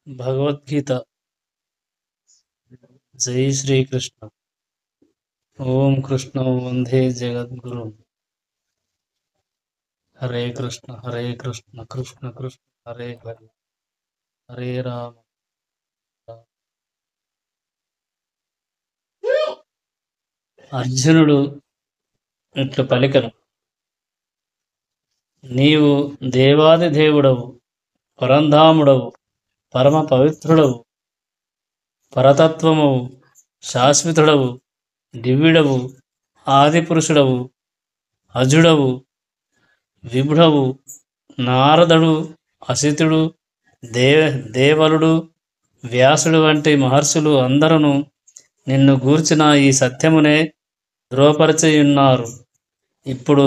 భగవద్గీత. జై శ్రీకృష్ణ. ఓం కృష్ణం వందే జగద్గురు. హరే కృష్ణ కృష్ణ కృష్ణ హరే హరే, హరే రామ. అర్జునుడు ఇట్లు పలికెను: నీవు దేవాది దేవుడవు, పరంధాముడవు, పరమ పవిత్రుడవు, పరతత్వమవు, శాశ్వతుడవు, దివ్యుడవు, ఆదిపురుషుడవు, అజుడవు, విభుడవు. నారదుడు, అసితుడు, దేవలుడు, వ్యాసుడు వంటి మహర్షులు అందరూ నిన్ను గూర్చిన ఈ సత్యమునే ధృవపరచియున్నారు. ఇప్పుడు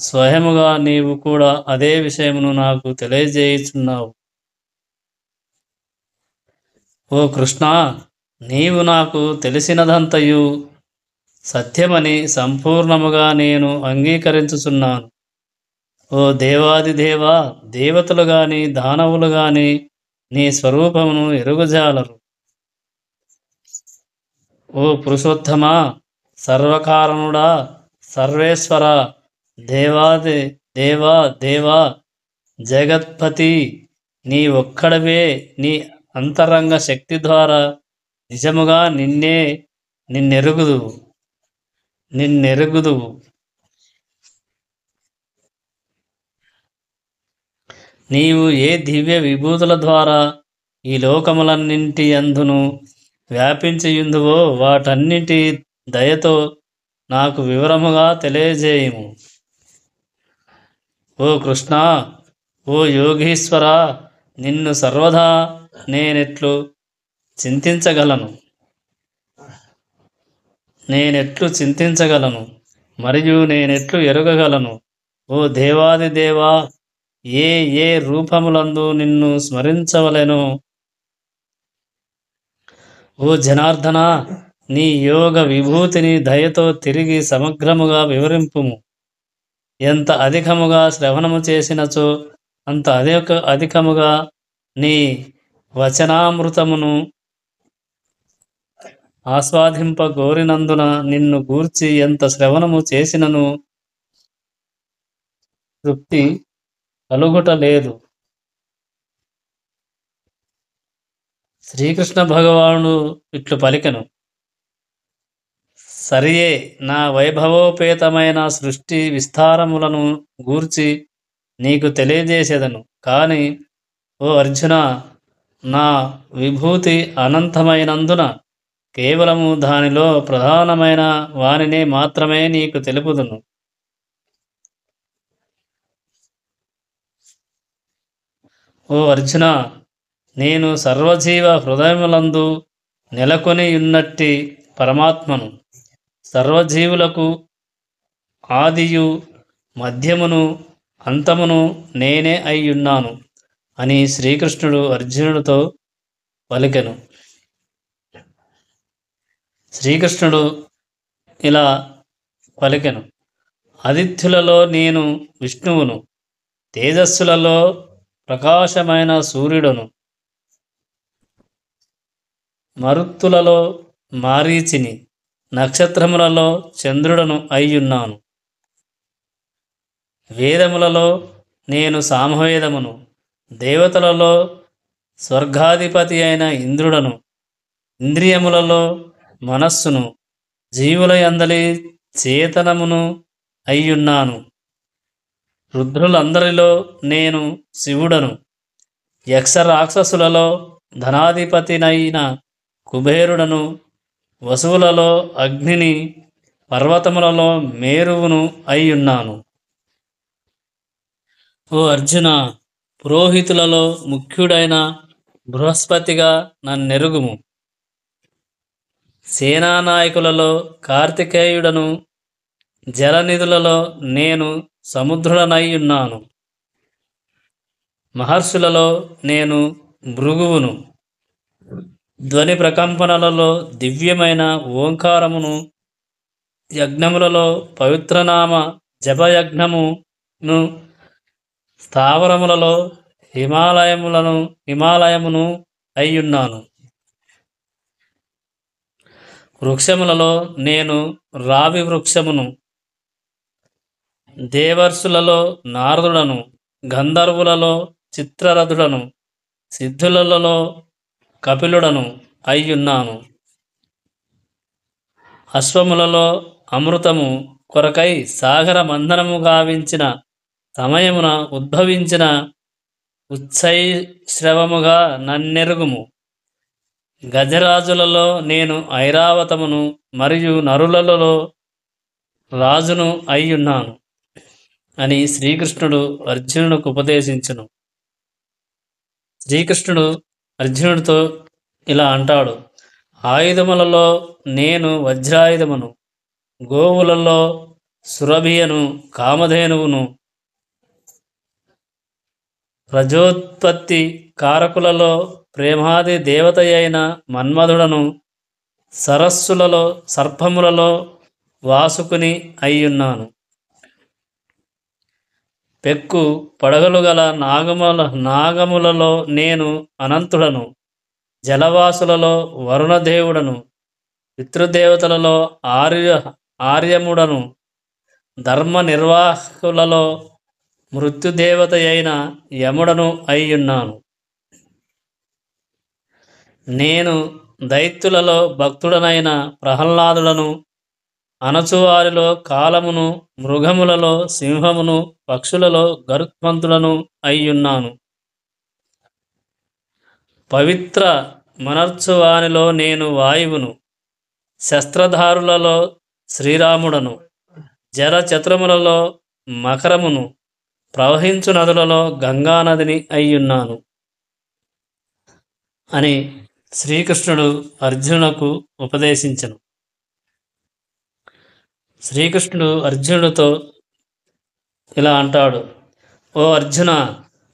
స్వయముగా నీవు కూడా అదే విషయమును నాకు తెలియజేయుచున్నావు. ఓ కృష్ణ, నీవు నాకు తెలిసినదంతయు సత్యమని సంపూర్ణముగా నేను అంగీకరించుచున్నాను. ఓ దేవాది దేవా, దేవతలు గాని దానవులు గాని నీ స్వరూపమును ఎరుగజాలరు. ఓ పురుషోత్తమా, సర్వకారణుడా, సర్వేశ్వర, దేవాది దేవా దేవా, జగత్పతి, నీ ఒక్కడవే నీ అంతరంగ శక్తి ద్వారా నిజముగా నిన్నెరుగుదువు. నీవు ఏ దివ్య విభూతుల ద్వారా ఈ లోకములన్నింటి అందును వ్యాపించియుందువో వాటన్నిటి దయతో నాకు వివరముగా తెలియజేయము. ఓ కృష్ణ, ఓ యోగీశ్వర, నిన్ను సర్వదా నేనెట్లు చింతించగలను మరియు నేనెట్లు ఎరుగగలను? ఓ దేవాది దేవా, ఏ ఏ రూపములందు నిన్ను స్మరించవలెనో? ఓ జనార్దన, నీ యోగ విభూతిని దయతో తిరిగి సమగ్రముగా వివరింపుము. ఎంత అధికముగా శ్రవణము చేసినచో అంత అధికముగా నీ వచనామృతమును ఆస్వాదింపగోరినందున నిన్ను గూర్చి ఎంత శ్రవణము చేసినను తృప్తి కలుగుట లేదు. శ్రీకృష్ణ భగవానుడు ఇట్లు పలికెను: సరియే, నా వైభవోపేతమైన సృష్టి విస్తారములను గూర్చి నీకు తెలియజేసేదను. కానీ ఓ అర్జున, నా విభూతి అనంతమైనందున కేవలము దానిలో ప్రధానమైన వానినే మాత్రమే నీకు తెలుపుదును. ఓ అర్జున, నేను సర్వజీవ హృదయములందు నెలకొని ఉన్నట్టి పరమాత్మను. సర్వజీవులకు ఆదియు మధ్యమును అంతమును నేనే అయ్యున్నాను అని శ్రీకృష్ణుడు అర్జునుడితో పలికెను. శ్రీకృష్ణుడు ఇలా పలికెను: ఆదిత్యులలో నేను విష్ణువును, తేజస్సులలో ప్రకాశమైన సూర్యుడను, మరుత్తులలో మారీచిని, నక్షత్రములలో చంద్రుడను అయ్యున్నాను. వేదములలో నేను సామవేదమును, దేవతలలో స్వర్గాధిపతి అయిన ఇంద్రుడను, ఇంద్రియములలో మనస్సును, జీవుల యందలి చేతనమును అయ్యున్నాను. రుద్రులందరిలో నేను శివుడను, యక్ష రాక్షసులలో ధనాధిపతినైన కుబేరుడను, వసువులలో అగ్నిని, పర్వతములలో మేరువును అయ్యున్నాను. ఓ అర్జున, పురోహితులలో ముఖ్యుడైన బృహస్పతిగా నన్నెరుగుము. సేనానాయకులలో కార్తికేయుడను, జలనిధులలో నేను సముద్రుడనయ్యున్నాను. మహర్షులలో నేను భృగువును, ధ్వని ప్రకంపనలలో దివ్యమైన ఓంకారమును, యజ్ఞములలో పవిత్రనామ జపయజ్ఞమును, స్థావరములలో హిమాలయమును, అయ్యున్నాను. వృక్షములలో నేను రావి వృక్షమును, దేవర్షులలో నారదుడను, గంధర్వులలో చిత్రరథుడను, సిద్ధులలో కపిలుడను అయ్యున్నాను. అశ్వములలో అమృతము కొరకై సాగర మంథనము గావించిన సమయమున ఉద్భవించిన ఉచ్చైశ్రవముగా నన్నెరుగుము. గజరాజులలో నేను ఐరావతమును, మరియు నరులలో రాజును అయ్యున్నాను అని శ్రీకృష్ణుడు అర్జునునికి ఉపదేశించును. శ్రీకృష్ణుడు అర్జునుడితో ఇలా అంటాడు: ఆయుధములలో నేను వజ్రాయుధమును, గోవులలో సురభియను, కామధేనువును, రజోత్పత్తి కారకులలో ప్రేమాది దేవతయైన మన్మధుడను, సరస్సులలో సర్పములలో వాసుకుని అయ్యున్నాను. పెక్కు పడగలు గల నాగములలో నేను అనంతుడను, జలవాసులలో వరుణదేవుడను, పితృదేవతలలో ఆర్యముడను, ధర్మ నిర్వాహకులలో మృత్యుదేవత అయిన యముడను అయ్యున్నాను. నేను దైత్యులలో భక్తుడనైన ప్రహ్లాదుడను, అణచువారిలో కాలమును, మృగములలో సింహమును, పక్షులలో గరుత్మంతుడను అయ్యున్నాను. పవిత్ర మనర్చువానిలో నేను వాయువును, శస్త్రధారులలో శ్రీరాముడను, జలచతురములలో మకరమును, ప్రవహించు నదులలో గంగానదిని అయ్యున్నాను అని శ్రీకృష్ణుడు అర్జునునకు ఉపదేశించెను. శ్రీకృష్ణుడు అర్జునుడితో ఇలా అంటాడు: ఓ అర్జున,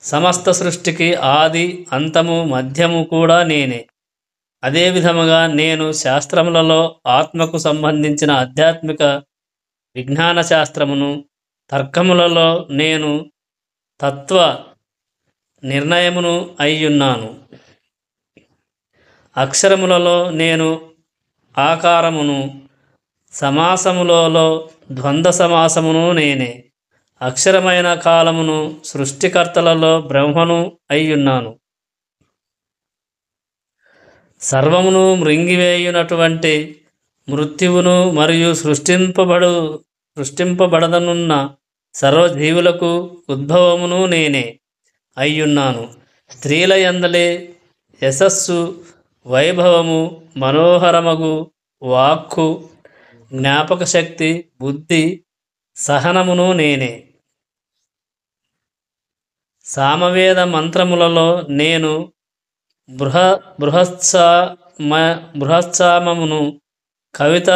సమస్త సృష్టికి ఆది అంతము మధ్యము కూడా నేనే. అదే విధముగా నేను శాస్త్రములలో ఆత్మకు సంబంధించిన ఆధ్యాత్మిక విజ్ఞాన శాస్త్రమును, తర్కములలో నేను తత్వ నిర్ణయమును అయ్యున్నాను. అక్షరములలో నేను ఆకారమును, సమాసములలో ద్వంద్వ సమాసమును నేనే. అక్షరమైన కాలమును, సృష్టికర్తలలో బ్రహ్మను అయ్యున్నాను. సర్వమును మృంగివేయునటువంటి మృత్యువును మరియు సృష్టింపబడదనున్న సర్వజీవులకు ఉద్భవమును నేనే అయ్యున్నాను. స్త్రీల యందలి యశస్సు, వైభవము, మనోహరమగు వాక్కు, జ్ఞాపక శక్తి, బుద్ధి, సహనమును నేనే. సామవేద మంత్రములలో నేను బృహత్సామమును, కవిత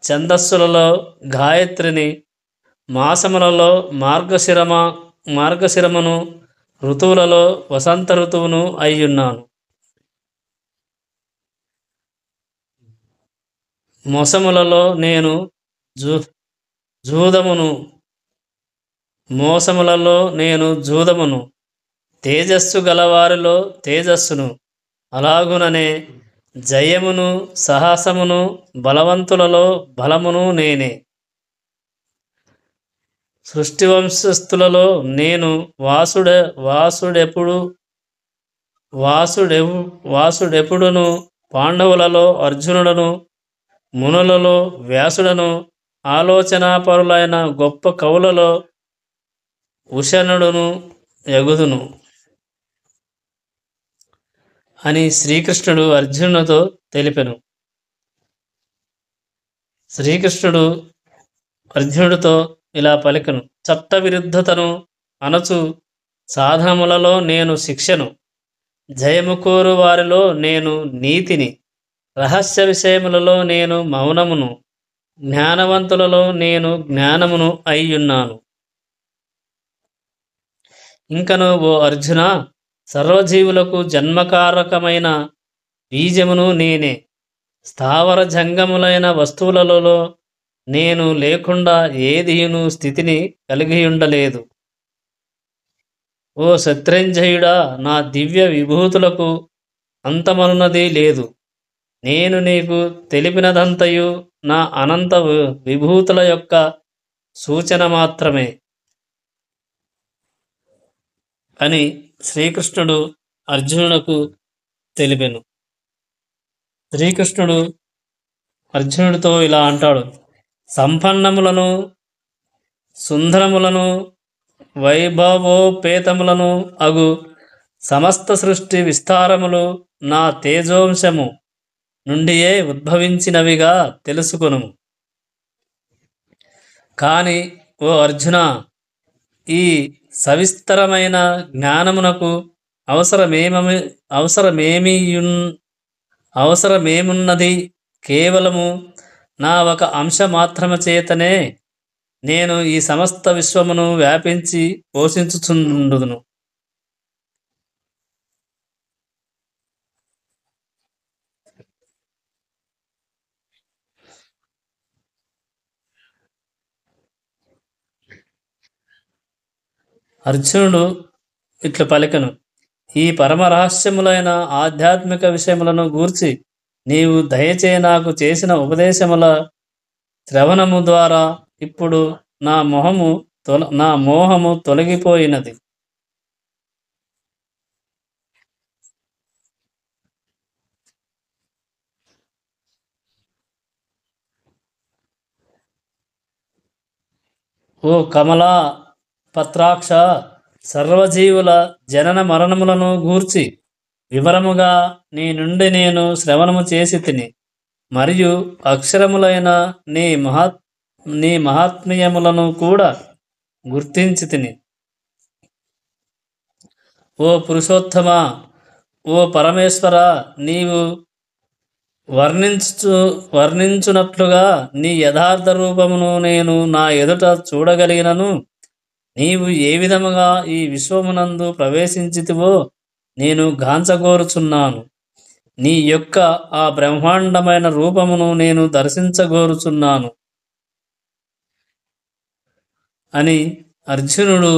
ఛందస్సులలో గాయత్రిని, మాసములలో మార్గశిరమును, ఋతువులలో వసంత ఋతువును అయ్యున్నాను. మోసములలో నేను జూదమును, తేజస్సు గలవారిలో తేజస్సును, అలాగుననే జయమును, సాహసమును, బలవంతులలో బలమును నేనే. సృష్టి వంశస్థులలో నేను వాసుడెప్పుడును, పాండవులలో అర్జునుడను, మునులలో వ్యాసుడను, ఆలోచనాపరులైన గొప్ప కవులలో ఉషనుడును యగుదును అని శ్రీకృష్ణుడు అర్జునునితో తెలిపెను. శ్రీకృష్ణుడు అర్జునుడితో ఇలా పలికెను: చట్ట విరుద్ధతను అనచు సాధనములలో నేను శిక్షను, జయము కోరు వారిలో నేను నీతిని, రహస్య విషయములలో నేను మౌనమును, జ్ఞానవంతులలో నేను జ్ఞానమును అయ్యున్నాను. ఇంకను ఓ అర్జున, సర్వజీవులకు జన్మకారకమైన బీజమును నేనే. స్థావర జంగములైన వస్తువులలో నేను లేకుండా ఏదియును స్థితిని కలిగియుండలేదు. ఓ శత్రుంజయుడా, నా దివ్య విభూతులకు అంతమనున్నది లేదు. నేను నీకు తెలిపినదంతయు నా అనంత విభూతుల యొక్క సూచన మాత్రమే అని శ్రీకృష్ణుడు అర్జునునకు తెలిపెను. శ్రీకృష్ణుడు అర్జునుడితో ఇలా అంటాడు: సంపన్నములను, సుందరములను, వైభవోపేతములను అగు సమస్త సృష్టి విస్తారములు నా తేజోంశము నుండియే ఉద్భవించినవిగా తెలుసుకొనుము. కాని ఓ అర్జున, ఈ సవిస్తరమైన జ్ఞానమునకు అవసరమేమున్నది? కేవలము నా ఒక అంశ మాత్రము చేతనే నేను ఈ సమస్త విశ్వమును వ్యాపించి పోషించుచుండుదును. అర్జునుడు ఇట్లు పలికెను: ఈ పరమరహస్యములైన ఆధ్యాత్మిక విషయములను గూర్చి నీవు దయచే నాకు చేసిన ఉపదేశముల శ్రవణము ద్వారా ఇప్పుడు నా మోహము తొలగిపోయినది. ఓ కమలా పత్రాక్ష, సర్వజీవుల జనన మరణములను గూర్చి వివరముగా నీ నుండి నేను శ్రవణము చేసి తిని, మరియు అక్షరములైన నీ మహాత్మ్యములను కూడా గుర్తించి తిని. ఓ పురుషోత్తమ, ఓ పరమేశ్వర, నీవు వర్ణించునట్లుగా నీ యథార్థ రూపమును నేను నా ఎదుట చూడగలిగినను. నీవు ఏ విధముగా ఈ విశ్వమునందు ప్రవేశించితివో నేను గాంచగోరుచున్నాను. నీ యొక్క ఆ బ్రహ్మాండమైన రూపమును నేను దర్శించగోరుచున్నాను అని అర్జునుడు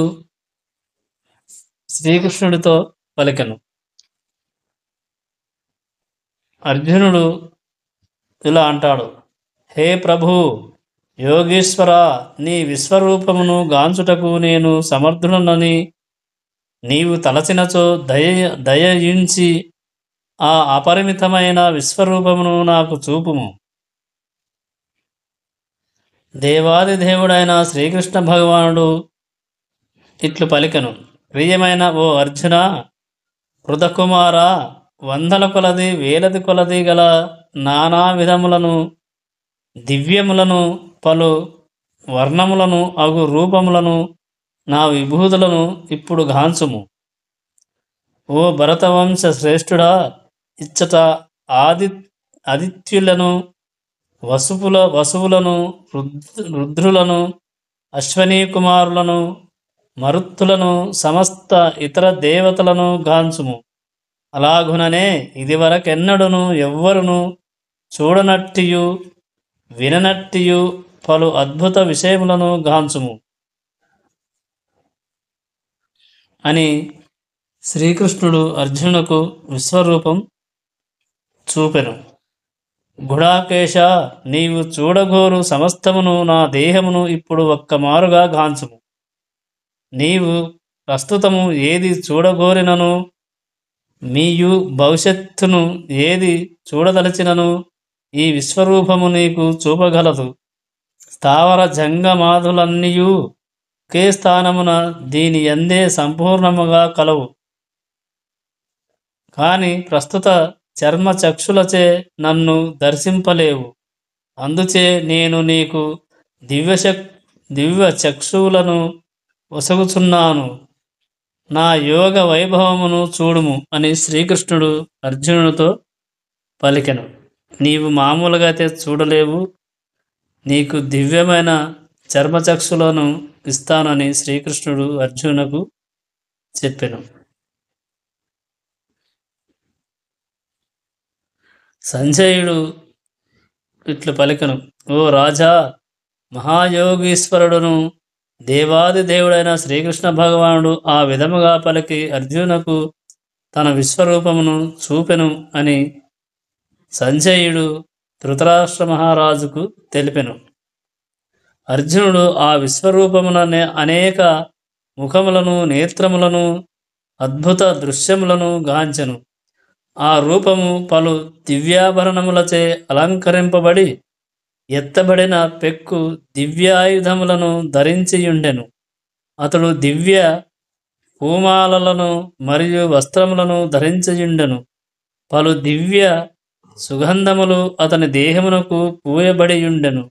శ్రీకృష్ణుడితో పలికెను. అర్జునుడు ఇలా అంటాడు: హే ప్రభు యోగేశ్వర, నీ విశ్వరూపమును గాంచుటకు నేను సమర్థుడనని నీవు తలచినచో దయయుంచి ఆ అపరిమితమైన విశ్వరూపమును నాకు చూపుము. దేవాది దేవుడైన శ్రీకృష్ణ భగవానుడు ఇట్లు పలికెను: ప్రియమైన ఓ అర్జున, హృదకుమార, వందల కొలది వేలది కొలది గల నానా విధములను, దివ్యములను, పలు వర్ణములను అగు రూపములను, నా విభూతులను ఇప్పుడు గాంచుము. ఓ భరతవంశ శ్రేష్ఠుడా, ఇచ్చట ఆదిత్యులను, వసువులను, రుద్రులను, అశ్వనీ కుమారులను, మరుత్తులను, సమస్త ఇతర దేవతలను గాంచుము. అలాగుననే ఇదివరకెన్నడును ఎవ్వరును చూడనట్టియు విననట్టియు పలు అద్భుత విషయములను గాంచుము అని శ్రీకృష్ణుడు అర్జునునకు విశ్వరూపం చూపెను. గుడాకేశ, నీవు చూడగోరు సమస్తమును నా దేహమును ఇప్పుడు ఒక్కమారుగా గాంచుము. నీవు ప్రస్తుతము ఏది చూడగోరినను, మీయు భవిష్యత్తును ఏది చూడదలచినను ఈ విశ్వరూపము నీకు చూపగలదు. స్థావర జంగమాదులన్నీయు ఒకే స్థానమున దీని యందే సంపూర్ణముగా కలవు. కాని ప్రస్తుత చర్మ చక్షులచే నన్ను దర్శింపలేవు. అందుచే నేను నీకు దివ్య చక్షువులను ఒసగుచున్నాను. నా యోగ వైభవమును చూడుము అని శ్రీకృష్ణుడు అర్జునుడితో పలికెను. నీవు మామూలుగా అయితే చూడలేవు, నీకు దివ్యమైన చర్మచక్షులను ఇస్తానని శ్రీకృష్ణుడు అర్జునునకు చెప్పెను. సంజయుడు ఇట్లు పలికెను: ఓ రాజా, మహాయోగీశ్వరుడును దేవాది దేవుడైన శ్రీకృష్ణ భగవానుడు ఆ విధముగా పలికి అర్జునునకు తన విశ్వరూపమును చూపెను అని సంజయుడు ధృతరాష్ట్ర మహారాజుకు తెలిపెను. అర్జునుడు ఆ విశ్వరూపమున అనేక ముఖములను, నేత్రములను, అద్భుత దృశ్యములను గాంచెను. ఆ రూపము పలు దివ్యాభరణములచే అలంకరింపబడి ఎత్తబడిన పెక్కు దివ్యాయుధములను ధరించియుండెను. అతడు దివ్య పూమాలలను మరియు వస్త్రములను ధరించియుండెను. పలు దివ్య సుగంధములు అతని దేహమునకు పూయబడియుండెను.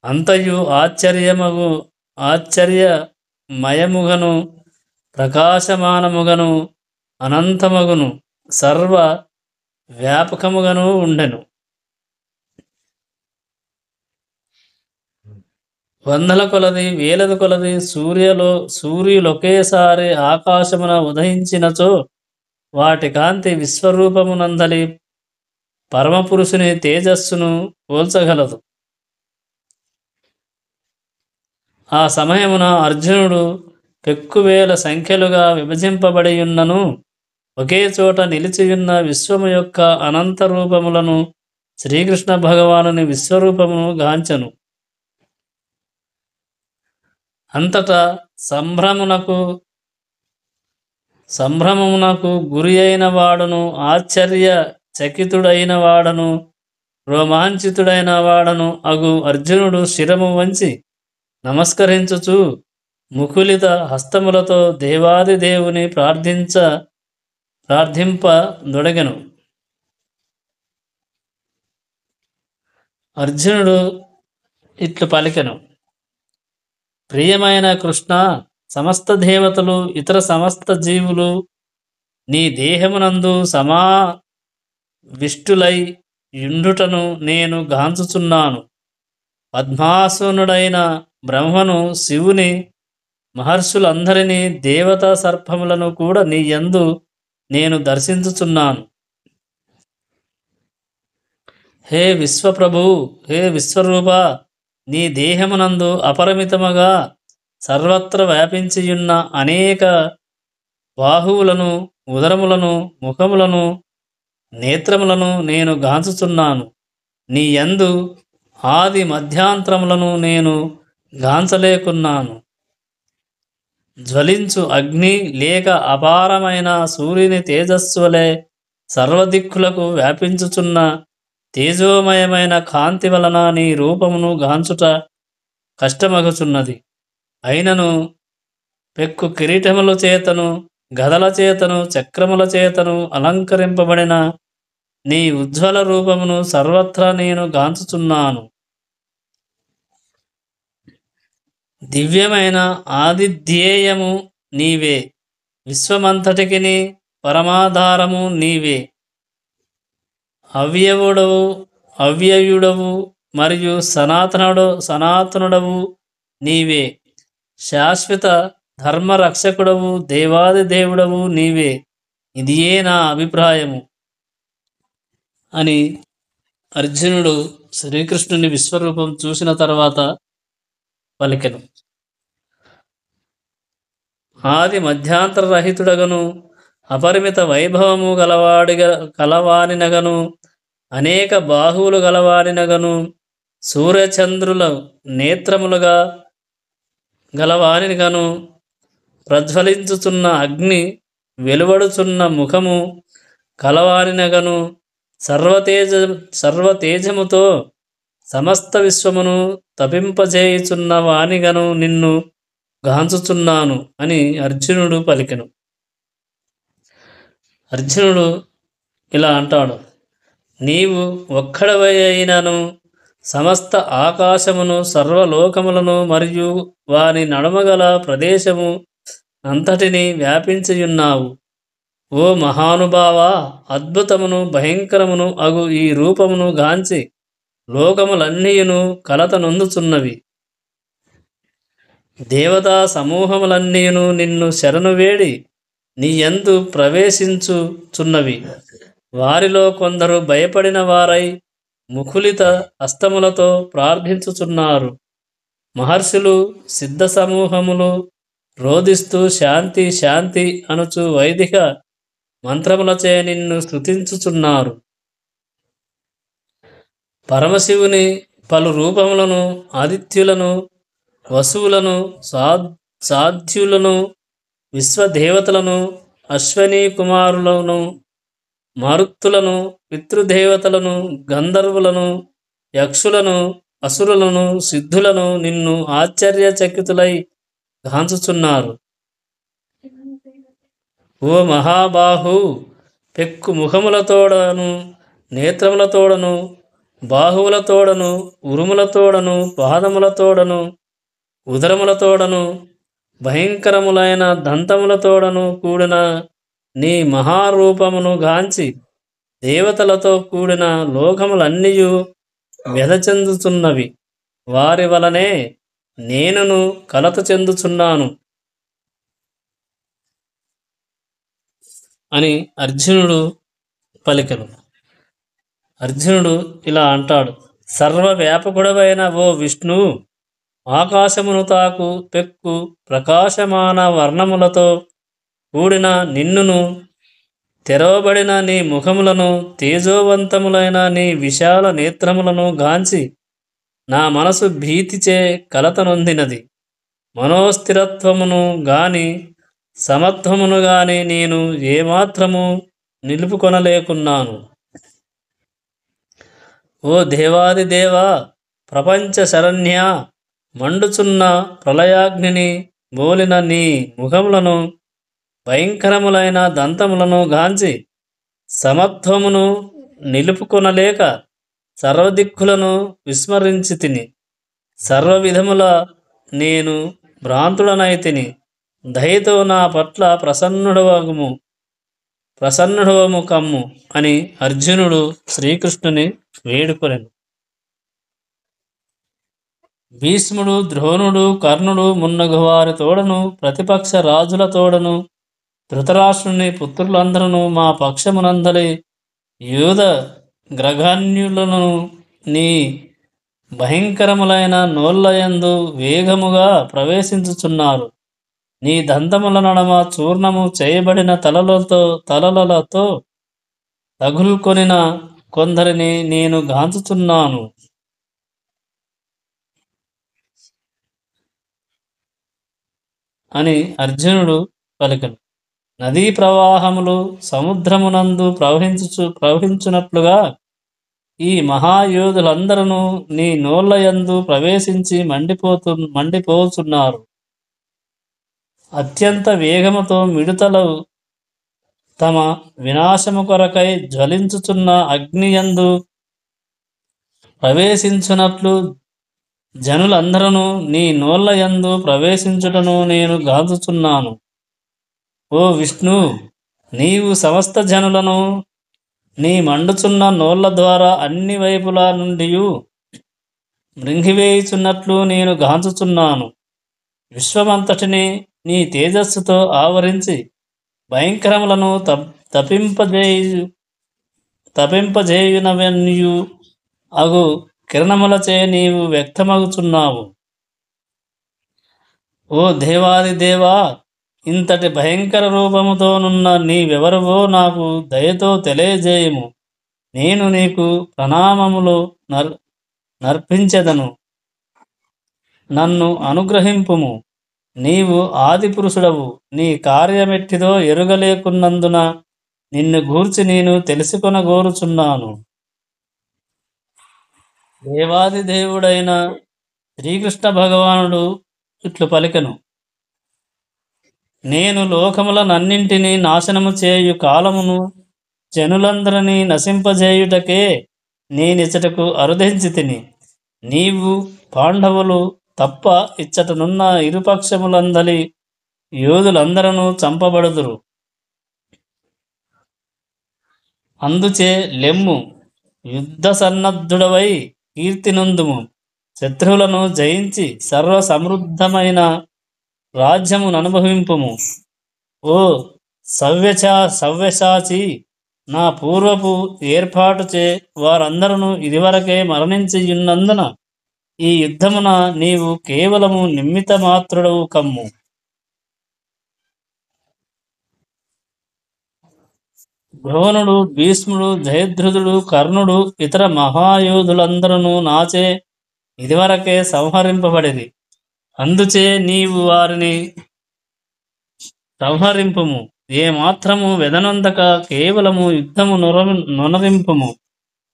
అంతయు ఆశ్చర్యమయముగను, ప్రకాశమానముగను, అనంతమగును, సర్వ వ్యాపకముగను ఉండెను. వందల కొలది, వేలది కొలది సూర్యులొకేసారి ఆకాశమున ఉదయించినచో వాటి కాంతి విశ్వరూపమునందలి పరమపురుషుని తేజస్సును పోల్చగలదు. ఆ సమయమున అర్జునుడు పెక్కువేల సంఖ్యలుగా విభజింపబడియున్నను ఒకే చోట నిలిచియున్న విశ్వము యొక్క అనంత రూపములను శ్రీకృష్ణ భగవానుని విశ్వరూపమును గాంచెను. అంతటా సంభ్రమమునకు గురి అయిన వాడును, ఆశ్చర్య చకితుడైన వాడను, రోమాంచితుడైన వాడను అగు అర్జునుడు శిరము వంచి నమస్కరించుచు ముకులిత హస్తములతో దేవాది దేవుని ప్రార్థింపదొడగెను. అర్జునుడు ఇట్లు పలికెను: ప్రియమైన కృష్ణ, సమస్త దేవతలు, ఇతర సమస్త జీవులు నీ దేహమునందు సమావిష్టులై యుండుటను నేను గాంచుచున్నాను. పద్మాసనుడైన బ్రహ్మను, శివుని, మహర్షులందరినీ, దేవతా సర్పములను కూడా నీ యందు నేను దర్శించుచున్నాను. హే విశ్వప్రభు, హే విశ్వరూప, నీ దేహమునందు అపరిమితముగా సర్వత్ర వ్యాపించియున్న అనేక బాహువులను, ఉదరములను, ముఖములను, నేత్రములను నేను గాంచుచున్నాను. నీ యందు ఆది మధ్యాంతరములను నేను గాంచలేకున్నాను. జ్వలించు అగ్ని లేక అపారమైన సూర్యుని తేజస్సు వలె సర్వదిక్కులకు వ్యాపించుచున్న తేజోమయమైన కాంతి వలన నీ రూపమును గాంచుట కష్టమగుచున్నది. అయినను పెక్కు కిరీటముల చేతను, గదల చేతను, చక్రముల చేతను అలంకరింపబడిన నీ ఉజ్వల రూపమును సర్వత్రా నేను గాంచుచున్నాను. దివ్యమైన ఆదిధ్యేయము నీవే, విశ్వమంతటికిని పరమాధారము నీవే. అవ్యయుడవు మరియు సనాతనుడవు నీవే. శాశ్వత ధర్మరక్షకుడవు, దేవాది దేవుడవు నీవే. ఇదియే నా అభిప్రాయము అని అర్జునుడు శ్రీకృష్ణుని విశ్వరూపం చూసిన తర్వాత పలికెను. ఆది మధ్యాంతరరహితుడగను, అపరిమిత వైభవము కలవానినగను, అనేక బాహువులు గలవానినగను, సూర్యచంద్రుల నేత్రములుగా గలవానిగను, ప్రజ్వలించుచున్న అగ్ని వెలువడుచున్న ముఖము కలవానినగను, సర్వతేజముతో సమస్త విశ్వమును తపింపజేయుచున్న వానిగను నిన్ను గాంచుచున్నాను అని అర్జునుడు పలికెను. అర్జునుడు ఇలా అంటాడు: నీవు ఒక్కడవై అయినను సమస్త ఆకాశమును, సర్వలోకములను మరియు వాని నడుమగల ప్రదేశము అంతటిని వ్యాపించియున్నావు. ఓ మహానుభావ, అద్భుతమును భయంకరమును అగు ఈ రూపమును గాంచి లోకములన్నీయును కలత నొందుచున్నవి. దేవతా సమూహములన్నీయును నిన్ను శరణు వేడి నీ యందు ప్రవేశించుచున్నవి. వారిలో కొందరు భయపడిన వారై ముకులిత హస్తములతో ప్రార్థించుచున్నారు. మహర్షులు, సిద్ధ సమూహములు రోదిస్తూ శాంతి శాంతి అనుచు వైదిక మంత్రములచే నిన్ను స్తుతించుచున్నారు. పరమశివుని పలు రూపములను, ఆదిత్యులను, వసువులను, సాధ్యులను, విశ్వదేవతలను, అశ్వనీ కుమారులను, మారుత్తులను, పితృదేవతలను, గంధర్వులను, యక్షులను, అసురులను, సిద్ధులను నిన్ను ఆశ్చర్యచకితులై గాంచుచున్నారు. ఓ మహాబాహు, పెక్కు ముఖములతోడను, నేత్రములతోడను, బాహువులతోడను, ఉరుములతోడను, పాదములతోడను, ఉదరములతోడను, భయంకరములైన దంతములతోడను కూడిన నీ మహారూపమును గాంచి దేవతలతో కూడిన లోకములన్నీయు వ్యధ చెందుతున్నవి. వారి వలనే నేనును కలత చెందుచున్నాను అని అర్జునుడు పలికెను. అర్జునుడు ఇలా అంటాడు: సర్వవ్యాపకుడవైన ఓ విష్ణు, ఆకాశమును తాకు పెక్కు ప్రకాశమాన వర్ణములతో కూడిన నిన్నును, తెరవబడిన నీ ముఖములను, తేజోవంతములైన నీ విశాల నేత్రములను గాంచి నా మనసు భీతిచే కలత నొందినది. మనోస్థిరత్వమును గాని సమత్వమును గాని నేను ఏమాత్రము నిలుపుకొనలేకున్నాను. ఓ దేవాది దేవ, ప్రపంచ శరణ్య, మండుచున్న ప్రళయాగ్నిని బోలిన నీ ముఖములను, భయంకరములైన దంతములను గాంచి సమత్వమును నిలుపుకొనలేక సర్వదిక్కులను విస్మరించి తిని, సర్వవిధముల నేను భ్రాంతుడనైతిని. దయతో నా పట్ల ప్రసన్నుడవము కమ్ము అని అర్జునుడు శ్రీకృష్ణుని వేడుకొనెను. భీష్ముడు, ద్రోణుడు, కర్ణుడు మున్నగు వారి తోడను, ప్రతిపక్ష రాజుల తోడను, ధృతరాష్ట్రుని పుత్రులందరూ మా పక్షమునందలి యూద గ్రగణ్యులను నీ భయంకరములైన నోళ్ళయందు వేగముగా ప్రవేశించుచున్నారు. నీ దంతముల నడమ చూర్ణము చేయబడిన తలలతో తగులుకొనిన కొందరిని నేను గాంచుచున్నాను అని అర్జునుడు పలికెను. నదీ ప్రవాహములు సముద్రమునందు ప్రవహించున్నట్లుగా ఈ మహాయోధులందరూ నీ నోళ్ళయందు ప్రవేశించి మండిపోచున్నారు. అత్యంత వేగముతో మిడుతలు తమ వినాశము కొరకై జ్వలించుచున్న అగ్నియందు ప్రవేశించున్నట్లు జనులందరూ నీ నోళ్ళయందు ప్రవేశించుటను నేను గాంచుచున్నాను. ఓ విష్ణు, నీవు సమస్త జనులను నీ మండుచున్న నోళ్ళ ద్వారా అన్ని వైపుల నుండి మృంగివేయుచున్నట్లు నేను గాంచుచున్నాను. విశ్వమంతటిని నీ తేజస్సుతో ఆవరించి భయంకరములను తపింపజేయునవనియు అగు కిరణములచే నీవు వ్యక్తమగుచున్నావు. ఓ దేవాది దేవా, ఇంతటి భయంకర రూపముతోనున్న నీవెవరవో నాకు దయతో తెలియజేయము. నేను నీకు ప్రణామములు నర్పించెదను. నన్ను అనుగ్రహింపుము. నీవు ఆది పురుషుడవు. నీ కార్యమెట్టిదో ఎరుగలేకున్నందున నిన్ను గూర్చి నేను తెలుసుకొనగోరుచున్నాను. దేవాది దేవుడైన శ్రీకృష్ణ భగవానుడు ఇట్లు పలికెను: నేను లోకములనన్నింటినీ నాశనము చేయు కాలమును జనులందరినీ నశింపజేయుటకే నేనిచ్చటకు అరుదించి తిని. నీవు పాండవులు తప్ప ఇచ్చటనున్న ఇరుపక్షములందలి యోధులందరూ చంపబడుదురు. అందుచే లెమ్ము, యుద్ధ సన్నద్ధుడవై కీర్తి నొందుము. శత్రువులను జయించి సర్వ సమృద్ధమైన రాజ్యమును అనుభవింపుము. ఓ సవ్యసాచి, నా పూర్వపు ఏర్పాటుచే వారందరూ ఇదివరకే మరణించియున్నందున ఈ యుద్ధమున నీవు కేవలము నిమిత్త మాత్రుడవు కమ్ము. ద్రోణుడు, భీష్ముడు, జయద్రథుడు, కర్ణుడు ఇతర మహాయోధులందరూ నాచే ఇదివరకే సంహరింపబడిరి. అందుచే నీవు వారిని సంహరింపుము. ఏ మాత్రము వెదనందక కేవలము యుద్ధము నొనరింపుము.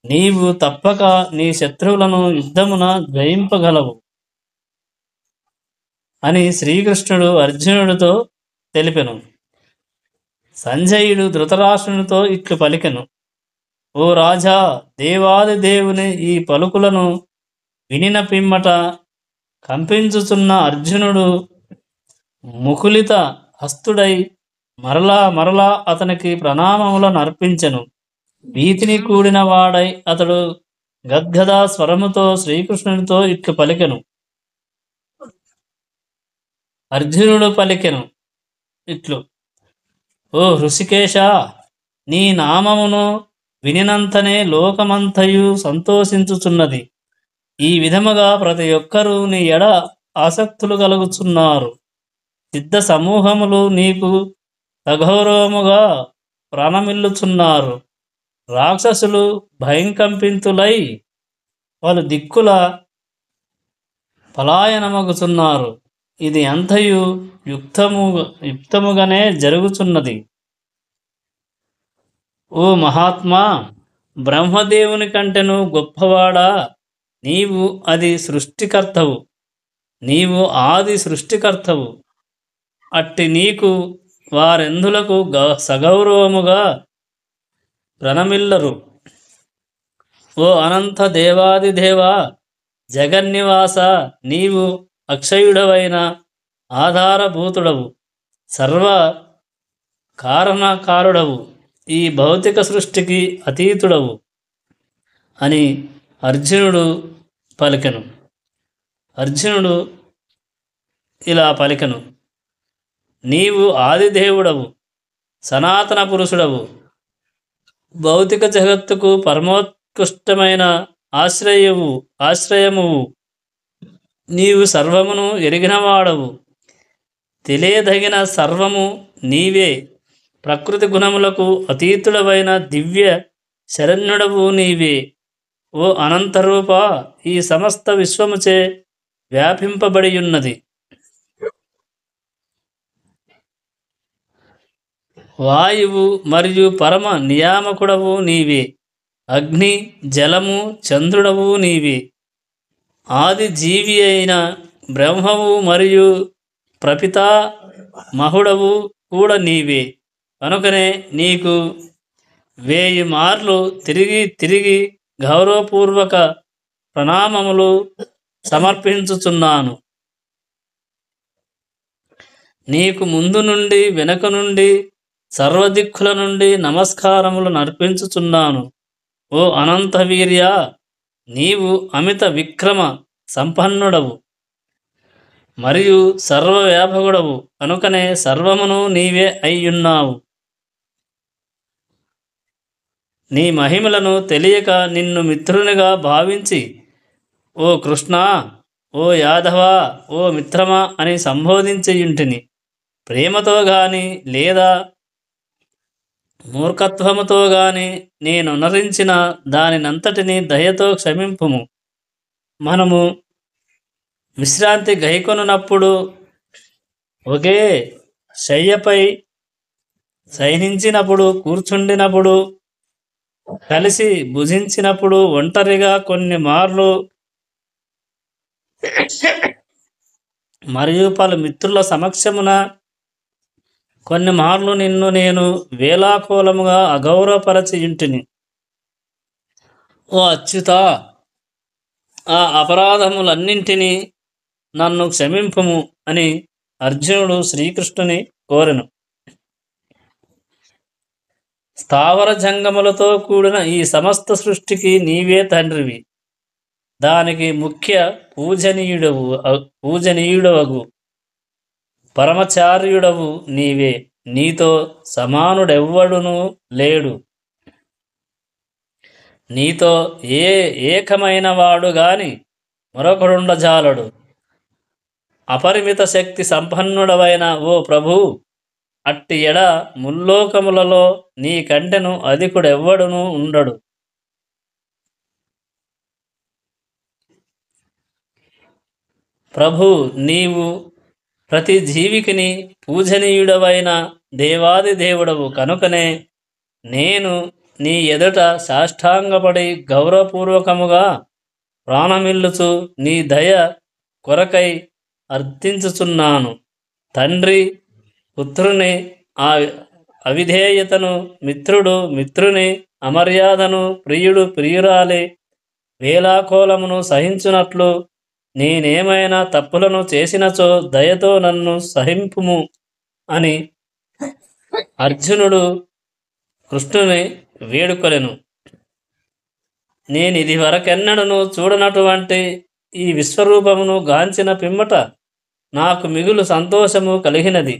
నీవు తప్పక నీ శత్రువులను యుద్ధమున జయింపగలవు అని శ్రీకృష్ణుడు అర్జునుడితో తెలిపెను. సంజయుడు ధృతరాష్ట్రునితో ఇట్లు పలికెను. ఓ రాజా, దేవాది దేవుని ఈ పలుకులను వినిన పిమ్మట కంపించుచున్న అర్జునుడు ముకులిత హస్తుడై మరలా అతనికి ప్రణామములను అర్పించెను. భీతిని కూడిన వాడై అతడు గద్గదా స్వరముతో శ్రీకృష్ణునితో ఇట్లు పలికెను. అర్జునుడు పలికెను ఇట్లు: ఓ హృషికేశ, నీ నామమును వినినంతనే లోకమంతయు సంతోషించుచున్నది. ఈ విధముగా ప్రతి ఒక్కరూ నీ ఎడ ఆసక్తులు కలుగుచున్నారు. సిద్ధ సమూహములు నీకు సగౌరవముగా ప్రాణమిల్లుచున్నారు. రాక్షసులు భయంకంపితులై పలు దిక్కుల పలాయనమగుచున్నారు. ఇది అంతయు యుక్తముగానే జరుగుచున్నది. ఓ మహాత్మా, బ్రహ్మదేవుని కంటెను గొప్పవాడా, నీవు ఆది సృష్టికర్తవు. అట్టి నీకు వారెందులకు సగౌరవముగా ప్రణమిల్లరు. ఓ అనంత దేవాదిదేవా, జగన్నివాస, నీవు అక్షయుడవైన ఆధారభూతుడవు, సర్వ కారణకారుడవు, ఈ భౌతిక సృష్టికి అతీతుడవు అని అర్జునుడు పలికెను. అర్జునుడు ఇలా పలికెను: నీవు ఆదిదేవుడవు, సనాతన పురుషుడవు, భౌతిక జగత్తుకు పరమోత్కృష్టమైన ఆశ్రయమువు. నీవు సర్వమును ఎరిగినవాడవు, తెలియదగిన సర్వము నీవే. ప్రకృతి గుణములకు అతీతుడవైన దివ్య శరణ్యుడవు నీవే. ఓ అనంతరూప, ఈ సమస్త విశ్వముచే వ్యాపింపబడి ఉన్నది. వాయువు మరియు పరమ నియామకుడవు నీవే. అగ్ని, జలము, చంద్రుడవు నీవే. ఆది జీవి అయిన బ్రహ్మవు మరియు ప్రపితామహుడవు కూడా నీవే. కనుకనే నీకు 1000 మార్లు తిరిగి గౌరవపూర్వక ప్రణామములు సమర్పించుచున్నాను. నీకు ముందు నుండి వెనుక నుండి సర్వదిక్కుల నుండి నమస్కారములు నర్పించుచున్నాను. ఓ అనంత వీర్య, నీవు అమిత విక్రమ సంపన్నుడవు మరియు సర్వవ్యాపకుడవు. కనుకనే సర్వమును నీవే అయ్యున్నావు. నీ మహిమలను తెలియక నిన్ను మిత్రునిగా భావించి, ఓ కృష్ణ, ఓ యాదవ, ఓ మిత్రమా అని సంబోధించియుంటిని. ప్రేమతో గాని లేదా మూర్ఖత్వముతో గాని నేనొనరించిన దానినంతటిని దయతో క్షమింపుము. మనము విశ్రాంతి గైకొనున్నప్పుడు, ఒకే శయ్యపై శయనించినప్పుడు, కూర్చుండినప్పుడు, కలిసి భుజించినప్పుడు, ఒంటరిగా కొన్ని మార్లు మరియు పలు మిత్రుల సమక్షమున కొన్ని మార్లు నిన్ను నేను వేలాకోలముగా అగౌరవపరచియుంటిని. ఓ అచ్యుత, ఆ అపరాధములన్నింటినీ నన్ను క్షమింపుము అని అర్జునుడు శ్రీకృష్ణుని కోరెను. స్థావర జంగములతో కూడిన ఈ సమస్త సృష్టికి నీవే తండ్రివి. దానికి ముఖ్య పూజనీయుడవగు పరమచార్యుడవు నీవే. నీతో సమానుడెవ్వడునూ లేడు. నీతో ఏకమైన వాడు గాని మరొకడుండజాలడు. అపరిమిత శక్తి సంపన్నుడవైన ఓ ప్రభు, అట్టి ఎడ ముల్లోకములలో నీ కంటెను అధికుడెవ్వడును ఉండడు. ప్రభు, నీవు ప్రతి జీవికిని పూజనీయుడవైన దేవాది దేవుడవు కనుకనే నేను నీ ఎదుట సాష్టాంగపడి గౌరవపూర్వకముగా ప్రాణమిల్లుచు నీ దయ కొరకై అర్థించుచున్నాను. తండ్రి పుత్రుని ఆ అవిధేయతను, మిత్రుడు మిత్రుని అమర్యాదను, ప్రియుడు ప్రియురాలి వేలాకోలమును సహించునట్లు నేనేమైనా తప్పులను చేసినచో దయతో నన్ను సహింపుము అని అర్జునుడు కృష్ణుని వేడుకొలెను. నేనిది వరకెన్నడను చూడనటువంటి ఈ విశ్వరూపమును గాంచిన పిమ్మట నాకు మిగులు సంతోషము కలిగినది.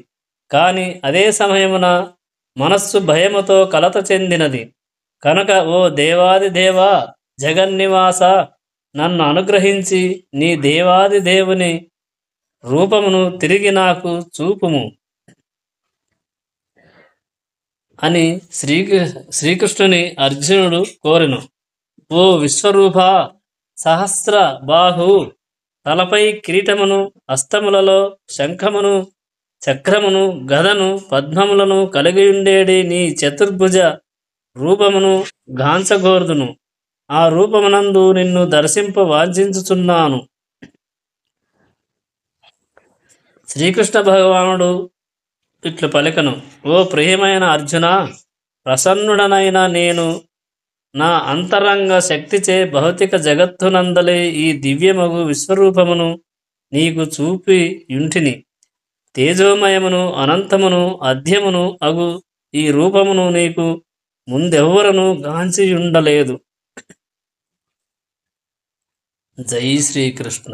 కాని అదే సమయమున మనస్సు భయముతో కలత చెందినది. కనుక ఓ దేవాది దేవా, జగన్నివాస, నన్ను అనుగ్రహించి నీ దేవాది దేవుని రూపమును తిరిగి నాకు చూపుము అని శ్రీకృష్ణుని అర్జునుడు కోరెను. ఓ విశ్వరూప, సహస్ర బాహు, తలపై కిరీటమును, హస్తములలో శంఖమును, చక్రమును, గదను, పద్మములను కలిగియుండేడి నీ చతుర్భుజ రూపమును గాంచగోర్దును. ఆ రూపమునందు నిన్ను దర్శింప వాంఛించుచున్నాను. శ్రీకృష్ణ భగవానుడు ఇట్లు పలికను. ఓ ప్రియమైన అర్జున, ప్రసన్నుడనైన నేను నా అంతరంగ శక్తిచే భౌతిక జగత్తునందలే ఈ దివ్యమగు విశ్వరూపమును నీకు చూపి యుంటిని. తేజోమయమును, అనంతమును, అధ్యమును అగు ఈ రూపమును నీకు ముందెవ్వరను గాంచియుండలేదు. జై శ్రీకృష్ణ.